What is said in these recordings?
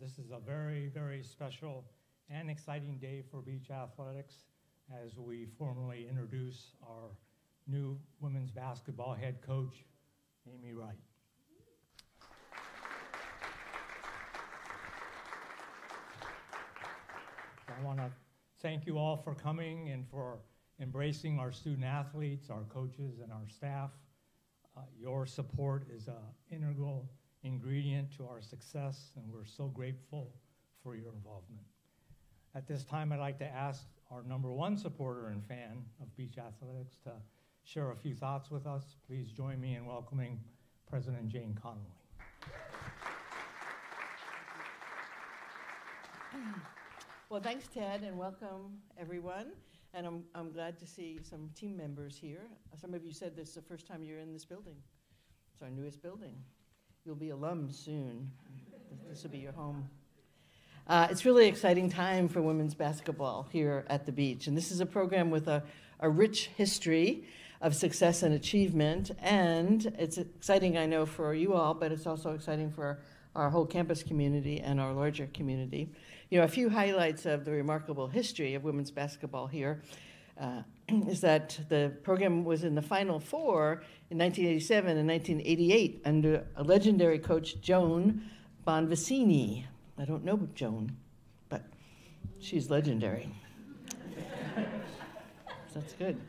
This is a very, very special and exciting day for beach athletics as we formally introduce our new women's basketball head coach, Amy Wright. I want to thank you all for coming and for embracing our student athletes, our coaches, and our staff. Your support is an integral ingredient to our success, and we're so grateful for your involvement. At this time, I'd like to ask our #1 supporter and fan of beach athletics to share a few thoughts with us. Please join me in welcoming President Jane Connolly. Well, thanks, Ted, and welcome, everyone. And I'm glad to see some team members here. Some of you said this is the first time you're in this building. It's our newest building. You'll be alums soon. This will be your home. It's really exciting time for women's basketball here at the beach. And this is a program with a rich history of success and achievement. And it's exciting, I know, for you all, but it's also exciting for our whole campus community and our larger community. You know, a few highlights of the remarkable history of women's basketball here is that the program was in the Final Four in 1987 and 1988 under a legendary coach, Joan Bonvicini. I don't know Joan, but she's legendary. That's good.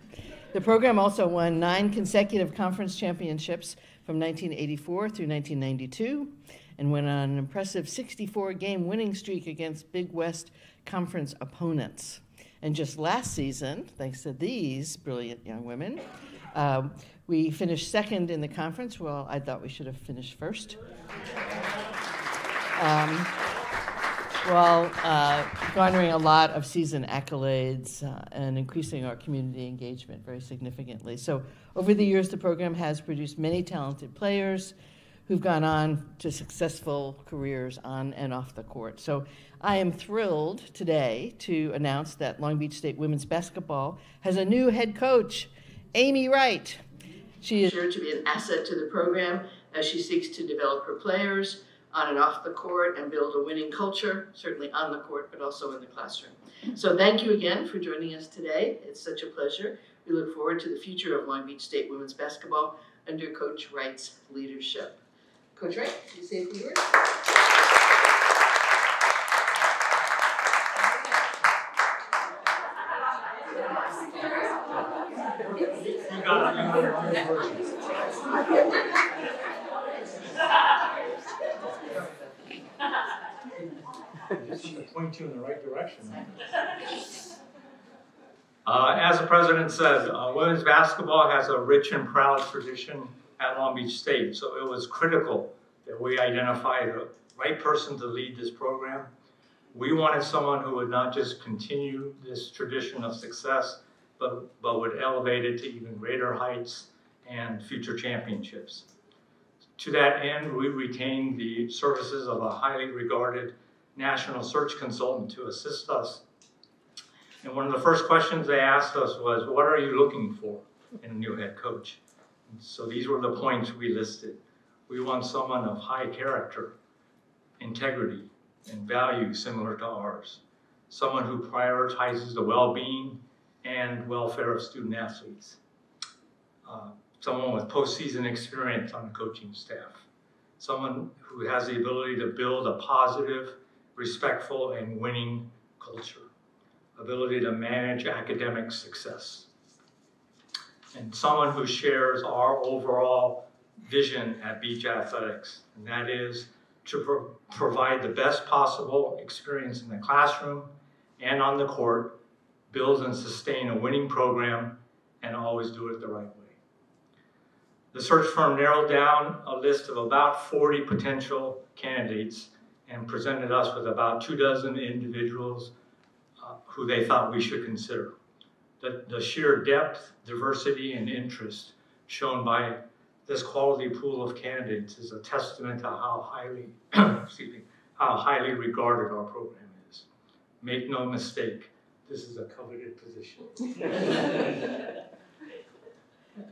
The program also won 9 consecutive conference championships from 1984 through 1992 and went on an impressive 64-game winning streak against Big West Conference opponents. And just last season, thanks to these brilliant young women, we finished second in the conference. Well, I thought we should have finished first. While garnering a lot of season accolades and increasing our community engagement very significantly. So over the years, the program has produced many talented players who've gone on to successful careers on and off the court. So I am thrilled today to announce that Long Beach State women's basketball has a new head coach, Amy Wright. She is sure to be an asset to the program as she seeks to develop her players on and off the court and build a winning culture, certainly on the court, but also in the classroom. So thank you again for joining us today. It's such a pleasure. We look forward to the future of Long Beach State women's basketball under Coach Wright's leadership. Coach Wright, can you say a few words? Point you in the right direction. As the president says, women's basketball has a rich and proud tradition at Long Beach State, so it was critical that we identify the right person to lead this program. We wanted someone who would not just continue this tradition of success, but would elevate it to even greater heights and future championships. To that end, we retained the services of a highly regarded national search consultant to assist us. And one of the first questions they asked us was, what are you looking for in a new head coach? And so these were the points we listed. We want someone of high character, integrity, and values similar to ours. Someone who prioritizes the well-being and welfare of student athletes. Someone with postseason experience on the coaching staff. Someone who has the ability to build a positive, respectful, and winning culture. Ability to manage academic success. And someone who shares our overall vision at Beach Athletics, and that is to provide the best possible experience in the classroom and on the court, build and sustain a winning program, and always do it the right way. The search firm narrowed down a list of about 40 potential candidates and presented us with about 24 individuals who they thought we should consider. The sheer depth, diversity, and interest shown by this quality pool of candidates is a testament to how highly, how highly regarded our program is. Make no mistake, this is a coveted position.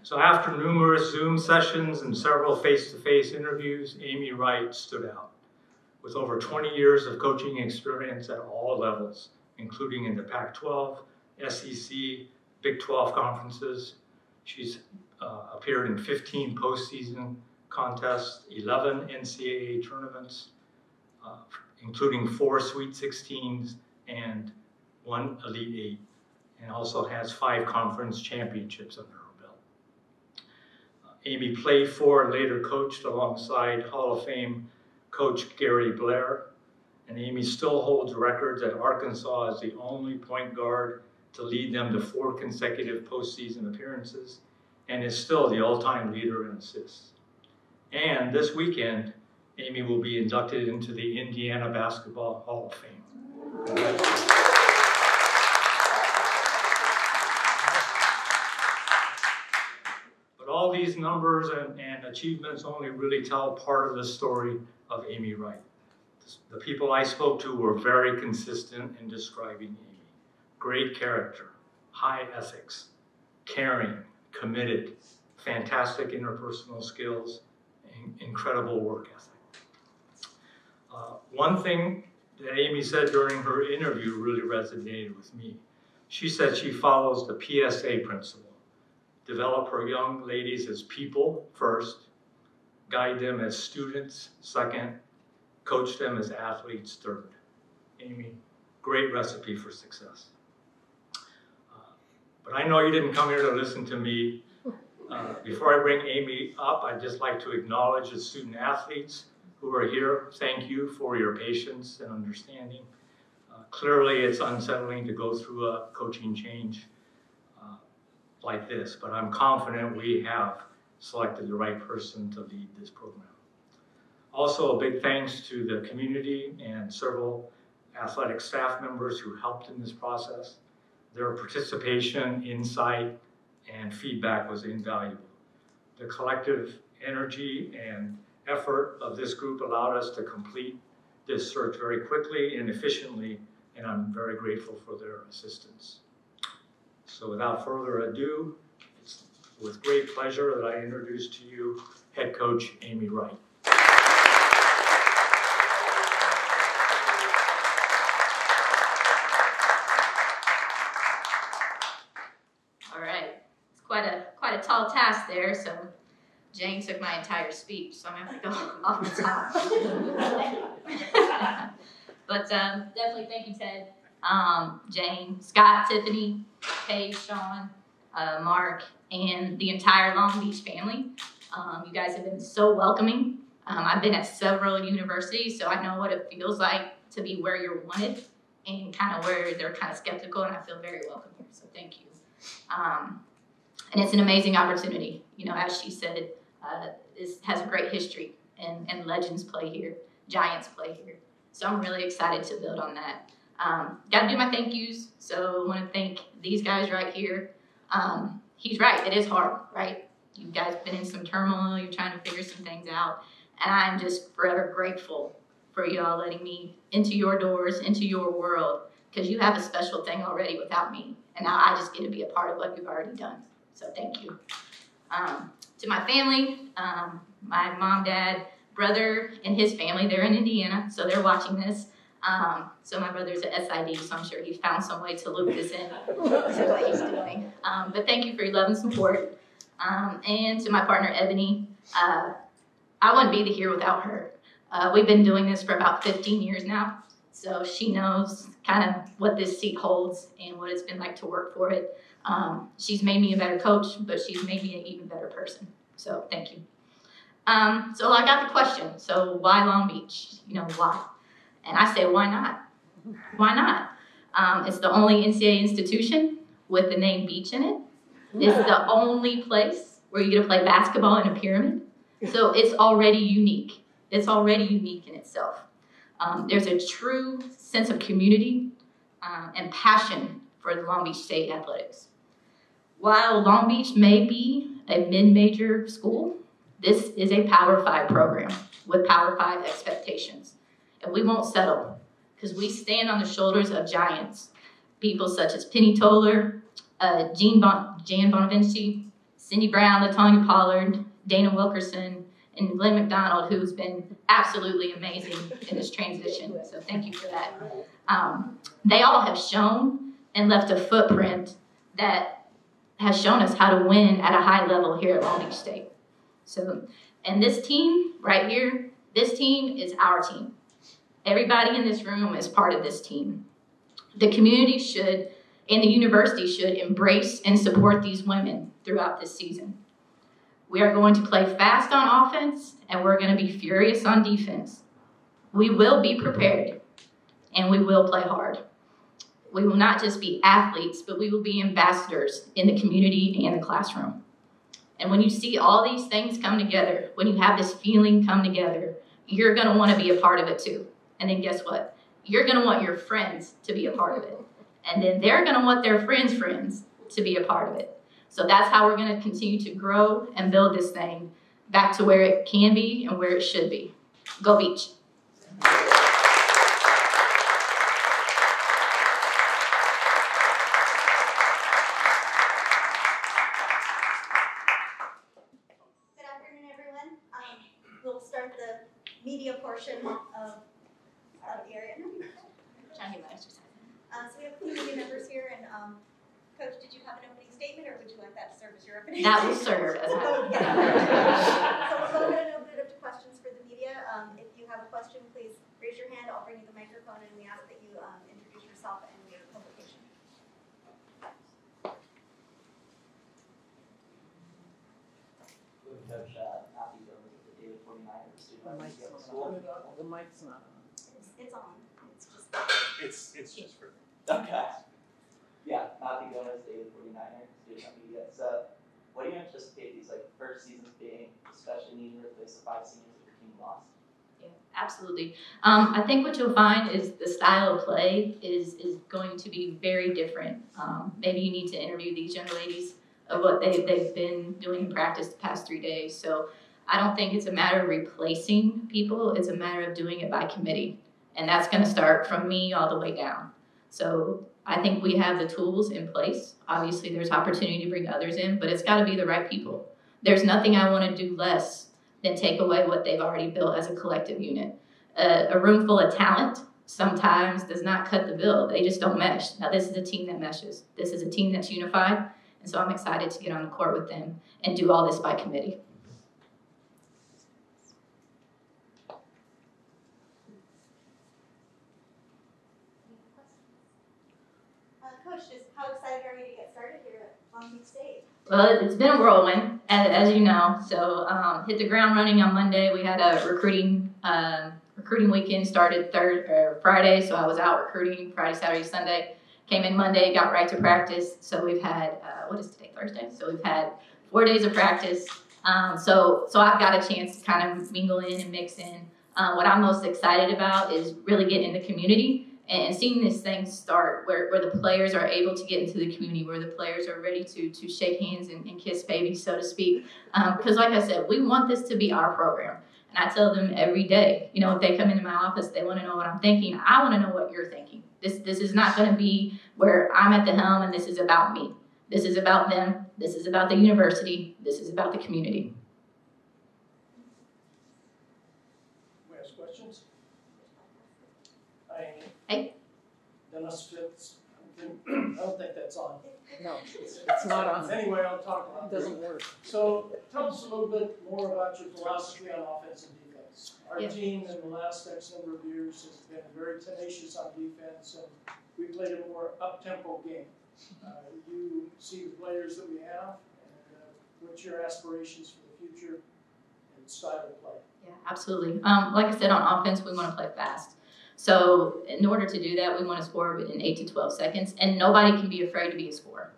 So after numerous Zoom sessions and several face-to-face interviews, Amy Wright stood out. with over 20 years of coaching experience at all levels, including in the Pac-12, SEC, Big 12 conferences. She's appeared in 15 postseason contests, 11 NCAA tournaments, including 4 Sweet 16s and 1 Elite 8, and also has 5 conference championships under her belt. Amy played for and later coached alongside Hall of Fame coach Gary Blair, and Amy still holds records at Arkansas as the only point guard to lead them to 4 consecutive postseason appearances, and is still the all-time leader in assists. And this weekend, Amy will be inducted into the Indiana Basketball Hall of Fame. But all these numbers and achievements only really tell part of the story of Amy Wright. The people I spoke to were very consistent in describing Amy. Great character, high ethics, caring, committed, fantastic interpersonal skills, and incredible work ethic. One thing that Amy said during her interview really resonated with me. She said she follows the PSA principle. Develop her young ladies as people first, guide them as students second, coach them as athletes third. Amy, great recipe for success. But I know you didn't come here to listen to me. Before I bring Amy up, I'd just like to acknowledge the student athletes who are here. Thank you for your patience and understanding. Clearly, it's unsettling to go through a coaching change like this, but I'm confident we have selected the right person to lead this program. Also, a big thanks to the community and several athletic staff members who helped in this process. Their participation, insight, and feedback was invaluable. The collective energy and effort of this group allowed us to complete this search very quickly and efficiently, and I'm very grateful for their assistance. So without further ado, it's with great pleasure that I introduce to you head coach Amy Wright. All right, it's quite a tall task there, so Jane took my entire speech, so I'm gonna have to go off the top. But definitely thank you, Ted, Jane, Scott, Tiffany, Paige, Sean, Mark, and the entire Long Beach family. You guys have been so welcoming. I've been at several universities, so I know what it feels like to be where you're wanted and kind of where they're kind of skeptical, and I feel very welcome here, so thank you. And it's an amazing opportunity. You know, as she said, this has a great history, and legends play here, giants play here. So I'm really excited to build on that. Got to do my thank yous, so I want to thank these guys right here. He's right, it is hard, right? You guys been in some turmoil, you're trying to figure some things out, and I'm just forever grateful for y'all letting me into your doors, into your world, because you have a special thing already without me, and now I just get to be a part of what you've already done. So thank you. To my family, my mom, dad, brother, and his family, they're in Indiana, so they're watching this. So my brother's at SID, so I'm sure he found some way to loop this in to what he's doing. But thank you for your love and support. And to my partner, Ebony, I wouldn't be here without her. We've been doing this for about 15 years now, so she knows kind of what this seat holds and what it's been like to work for it. She's made me a better coach, but she's made me an even better person. So thank you. So I got the question. So why Long Beach? You know, why? And I say, why not? Why not? It's the only NCAA institution with the name beach in it. It's the only place where you get to play basketball in a pyramid. So it's already unique. It's already unique in itself. There's a true sense of community and passion for the Long Beach State athletics. While Long Beach may be a mid-major school, this is a Power 5 program with Power 5 expectations. And we won't settle because we stand on the shoulders of giants, people such as Penny Toller, Jan Bonavinci, Cindy Brown, LaTonya Pollard, Dana Wilkerson, and Glenn McDonald, who's been absolutely amazing in this transition. So thank you for that. They all have shown and left a footprint that has shown us how to win at a high level here at Long Beach State. So, and this team right here, this team is our team. Everybody in this room is part of this team. The community should, and the university should, embrace and support these women throughout this season. We are going to play fast on offense, and we're going to be furious on defense. We will be prepared, and we will play hard. We will not just be athletes, but we will be ambassadors in the community and the classroom. And when you see all these things come together, when you have this feeling come together, you're going to want to be a part of it too. And then guess what? You're going to want your friends to be a part of it. And then they're going to want their friends to be a part of it. So that's how we're going to continue to grow and build this thing back to where it can be and where it should be. Go Beach. Good afternoon, everyone. We'll start the media portion of the area. So we have community members here, and Coach, did you have an opening statement, or would you like that to serve as your opening That statement? will serve as Okay. well. So we'll go ahead and open it up to questions for the media. If you have a question, please raise your hand. I'll bring you the microphone, and we ask that you introduce yourself and your publication. Coach Matthew Jones with the David 49ers student school. The mic's not on. It's on. It's just. It's just for. Okay. Yeah, Matthew Gomez, David 49ers student media. So, what do you anticipate these first seasons being, especially needing to replace the 5 seniors that your team lost? Yeah, absolutely. I think what you'll find is the style of play is going to be very different. Maybe you need to interview these young ladies of what they've been doing in practice the past 3 days. So I don't think it's a matter of replacing people. It's a matter of doing it by committee. And that's going to start from me all the way down. So I think we have the tools in place. Obviously, there's opportunity to bring others in, but it's got to be the right people. There's nothing I want to do less than take away what they've already built as a collective unit. A room full of talent sometimes does not cut the bill. They just don't mesh. Now, this is a team that meshes. This is a team that's unified. And so I'm excited to get on the court with them and do all this by committee. Coach, just how excited are you to get started here at Long Beach State? Well, it's been a whirlwind, as you know. So hit the ground running on Monday. We had a recruiting weekend started Friday, so I was out recruiting Friday, Saturday, Sunday. Came in Monday, got right to practice. So we've had, what is today, Thursday? So we've had 4 days of practice. So I've got a chance to kind of mingle in and mix in. What I'm most excited about is really getting in the community and seeing this thing start where the players are able to get into the community, where the players are ready to shake hands and kiss babies, so to speak. Because like I said, we want this to be our program. And I tell them every day, you know, if they come into my office, they want to know what I'm thinking. I want to know what you're thinking. This is not going to be where I'm at the helm and this is about me. This is about them. This is about the university. This is about the community. We ask questions? Hey. Dennis Fitz. I don't think that's on. No, it's not on. Anyway, I'll talk about It doesn't work. So tell us a little bit more about your philosophy on offense and defense. Our Yeah. team in the last X number of years has been very tenacious on defense, and we played a more up-tempo game. You see the players that we have, and what's your aspirations for the future and style of play? Yeah, absolutely. Like I said, on offense, we want to play fast. So in order to do that, we want to score in 8 to 12 seconds, and nobody can be afraid to be a scorer.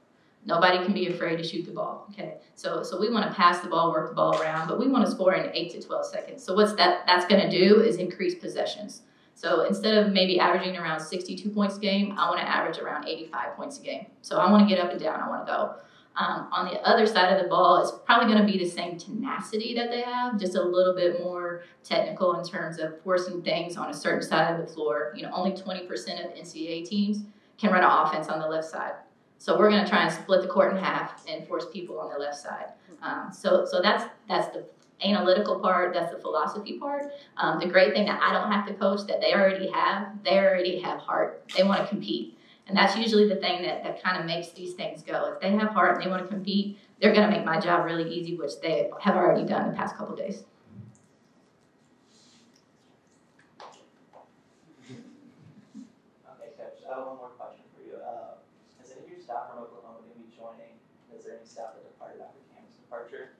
Nobody can be afraid to shoot the ball, okay? So we want to pass the ball, work the ball around, but we want to score in 8 to 12 seconds. So what's that's going to do is increase possessions. So instead of maybe averaging around 62 points a game, I want to average around 85 points a game. So I want to get up and down. I want to go. On the other side of the ball, it's probably going to be the same tenacity that they have, just a little bit more technical in terms of forcing things on a certain side of the floor. You know, only 20% of NCAA teams can run an offense on the left side. So we're going to try and split the court in half and force people on the left side. So that's the analytical part, that's the philosophy part. The great thing that I don't have to coach, that they already have heart. They want to compete. And that's usually the thing that kind of makes these things go. If they have heart and they want to compete, they're going to make my job really easy, which they have already done the past couple days. Okay, Coach, I have one more question for you. Is any of your staff from Oklahoma going to be joining? Is there any staff that departed after Cam's departure?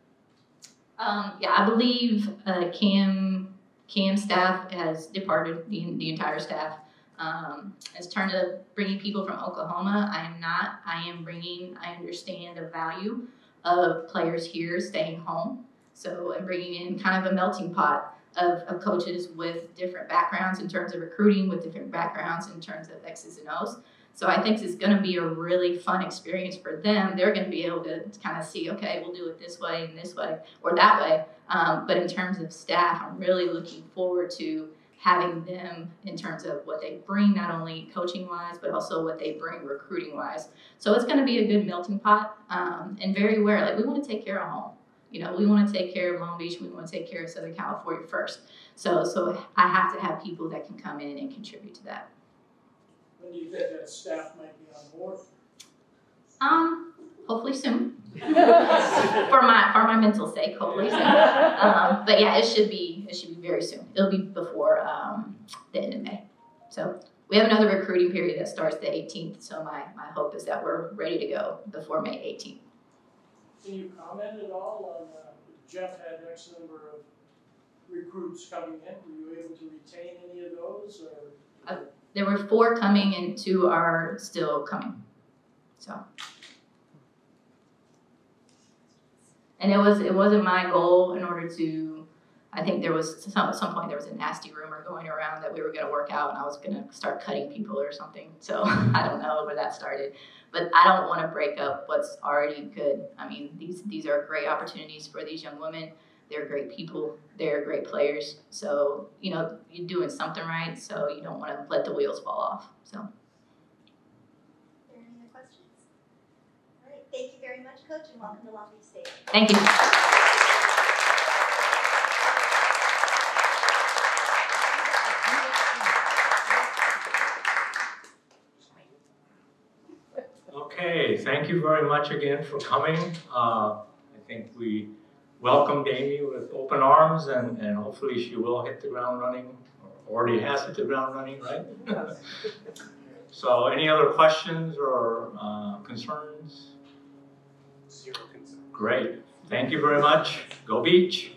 Yeah, I believe Cam staff has departed, the entire staff. As terms of bringing people from Oklahoma, I am not. I understand the value of players here staying home. So I'm bringing in kind of a melting pot of coaches with different backgrounds in terms of recruiting, with different backgrounds in terms of X's and O's. So I think it's going to be a really fun experience for them. They're going to be able to kind of see, okay, we'll do it this way and this way or that way. But in terms of staff, I'm really looking forward to having them in terms of what they bring, not only coaching-wise, but also what they bring recruiting-wise. So it's going to be a good melting pot, and very aware. Like, we want to take care of home. You know, we want to take care of Long Beach. We want to take care of Southern California first. So I have to have people that can come in and contribute to that. When do you think that staff might be on board? Hopefully soon. for my mental sake, hopefully soon. But yeah, it should be very soon. It'll be before the end of May. So we have another recruiting period that starts the 18th. So my hope is that we're ready to go before May 18th. Can you comment at all on, Jeff had X number of recruits coming in. Were you able to retain any of those? Or? There were 4 coming and 2 are still coming. So. And it wasn't my goal in order to, I think there was, at some point there was a nasty rumor going around that we were going to work out and I was going to start cutting people or something. So I don't know where that started. But I don't want to break up what's already good. I mean, these are great opportunities for these young women. They're great people. They're great players. So, you know, you're doing something right, so you don't want to let the wheels fall off. So. Are there any other questions? All right, thank you very much, Coach, and welcome to Long Beach State. Thank you. Okay, thank you very much again for coming. I think we welcomed Amy with open arms, and hopefully she will hit the ground running, or already has hit the ground running, right? So any other questions or concerns? Zero concern. Great. Thank you very much. Go Beach.